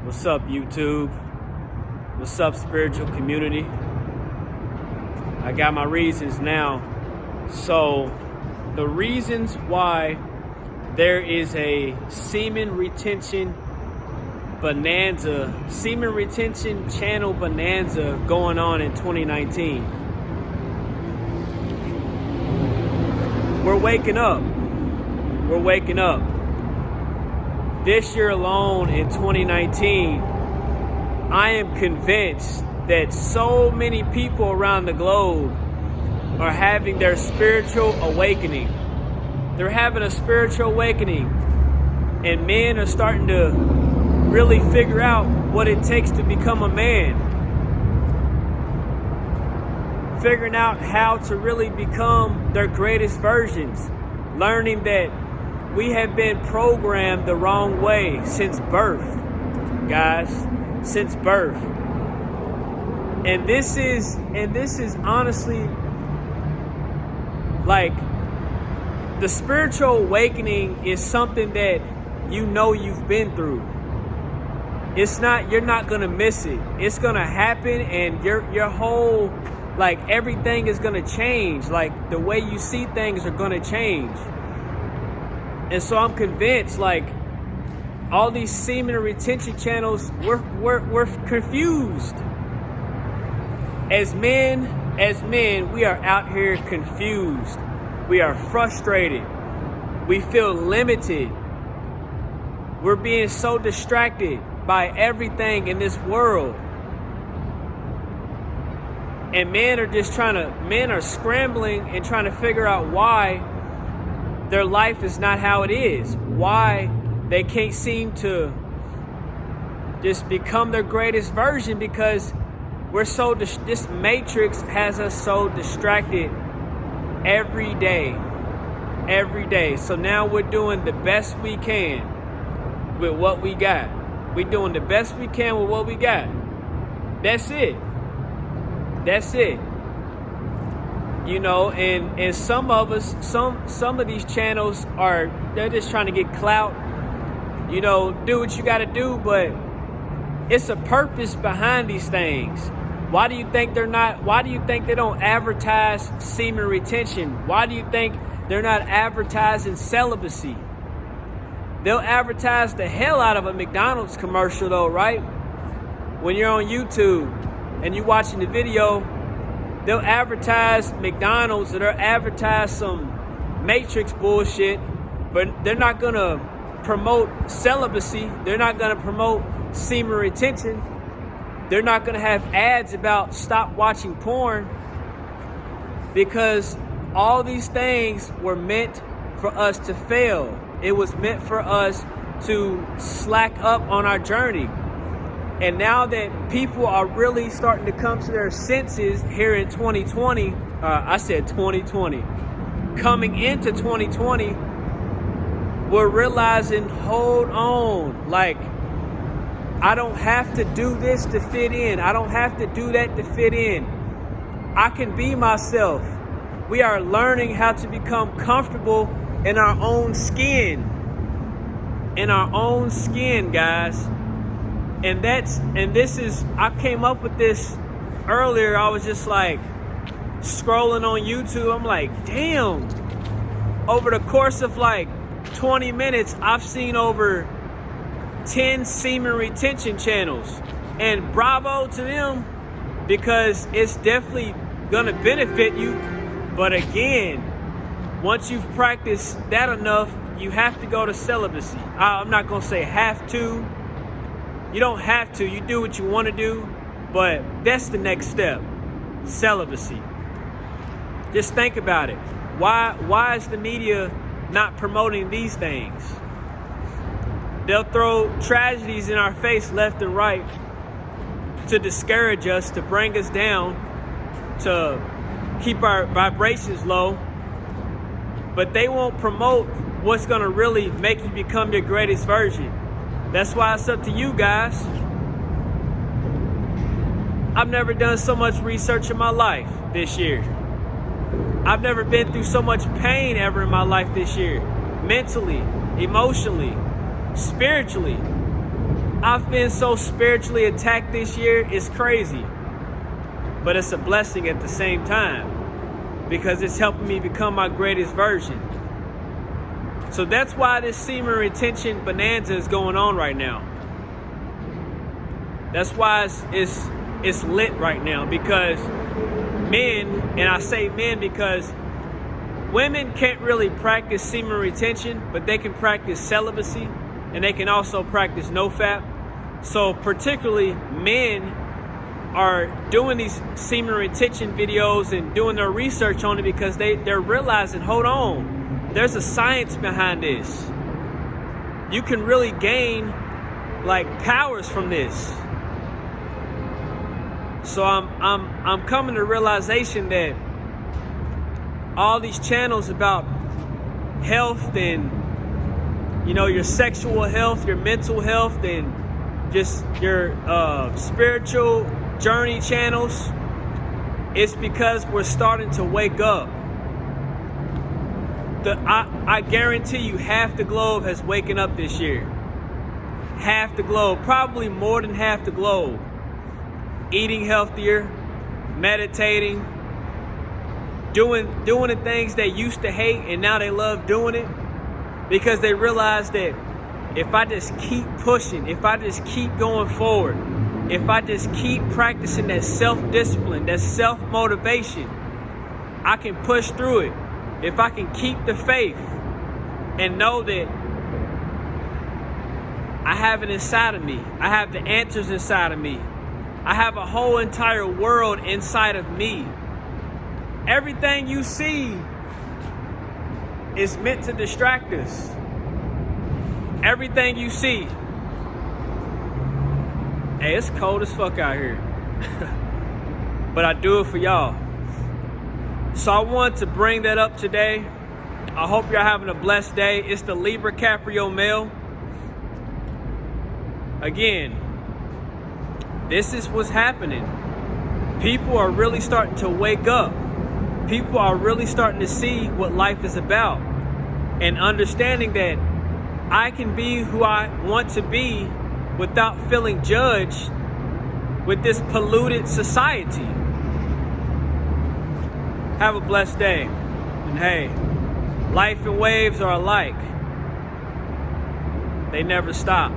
What's up, YouTube? What's up, spiritual community? I got my reasons now. So, the reasons why there is a semen retention bonanza, semen retention channel bonanza going on in 2019. We're waking up. We're waking up. This year alone in 2019, I am convinced that so many people around the globe are having their spiritual awakening. They're having a spiritual awakening, and men are starting to really figure out what it takes to become a man. Figuring out how to really become their greatest versions. Learning that we have been programmed the wrong way since birth, guys, since birth. And this is honestly like the spiritual awakening is something that you know you've been through. You're not gonna miss it. It's gonna happen, and your whole, like, everything is gonna change. Like, the way you see things are gonna change. And so I'm convinced, like, all these semen retention channels, we're confused. As men, we are out here confused. We are frustrated. We feel limited. We're being so distracted by everything in this world. And men are scrambling and trying to figure out why their life is not how it is. Why they can't seem to just become their greatest version, because we're so this matrix has us so distracted every day. So now we're doing the best we can with what we got. We're doing the best we can with what we got. That's it. You know, and some of us, some of these channels they're just trying to get clout. You know, do what you gotta do, but it's a purpose behind these things. Why do you think they don't advertise semen retention? Why do you think they're not advertising celibacy? They'll advertise the hell out of a McDonald's commercial though, right? When you're on YouTube and you're watching the video, they'll advertise McDonald's, or they'll advertise some Matrix bullshit, but they're not gonna promote celibacy. They're not gonna promote semen retention. They're not gonna have ads about stop watching porn, because all these things were meant for us to fail. It was meant for us to slack up on our journey. And now that people are really starting to come to their senses here in 2020, I said 2020, coming into 2020, we're realizing, hold on, like, I don't have to do this to fit in. I don't have to do that to fit in. I can be myself. We are learning how to become comfortable in our own skin. In our own skin, guys. And I came up with this earlier. I was just like scrolling on YouTube. I'm like, damn, over the course of like 20 minutes, I've seen over 10 semen retention channels. And bravo to them, because it's definitely gonna benefit you. But again, once you've practiced that enough, you have to go to celibacy. I'm not gonna say have to. You don't have to. You do what you want to do, but that's the next step. Celibacy. Just think about it. Why is the media not promoting these things? They'll throw tragedies in our face left and right to discourage us, to bring us down, to keep our vibrations low, but they won't promote what's going to really make you become your greatest version. That's why it's up to you guys. I've never done so much research in my life this year. I've never been through so much pain ever in my life this year. Mentally, emotionally, spiritually. I've been so spiritually attacked this year, it's crazy. But it's a blessing at the same time because it's helping me become my greatest version. So that's why this semen retention bonanza is going on right now. That's why it's lit right now, because men, and I say men because women can't really practice semen retention, but they can practice celibacy, and they can also practice nofap. So particularly men are doing these semen retention videos and doing their research on it because they're realizing, hold on, there's a science behind this. You can really gain like powers from this. So I'm coming to realization that all these channels about health and, you know, your sexual health, your mental health, and just your spiritual journey channels, it's because we're starting to wake up. I guarantee you half the globe has waken up this year. Half the globe, probably more than half the globe. Eating healthier, meditating, doing the things they used to hate and now they love doing it because they realize that if I just keep pushing, if I just keep going forward, if I just keep practicing that self-discipline, that self-motivation, I can push through it. If I can keep the faith and know that I have it inside of me, I have the answers inside of me, I have a whole entire world inside of me. Everything you see is meant to distract us. Everything you see. Hey, it's cold as fuck out here. But I do it for y'all. So I want to bring that up today. I hope you're having a blessed day. It's the Libra Caprio male. Again, this is what's happening. People are really starting to wake up. People are really starting to see what life is about and understanding that I can be who I want to be without feeling judged with this polluted society. Have a blessed day. And hey, life and waves are alike. They never stop.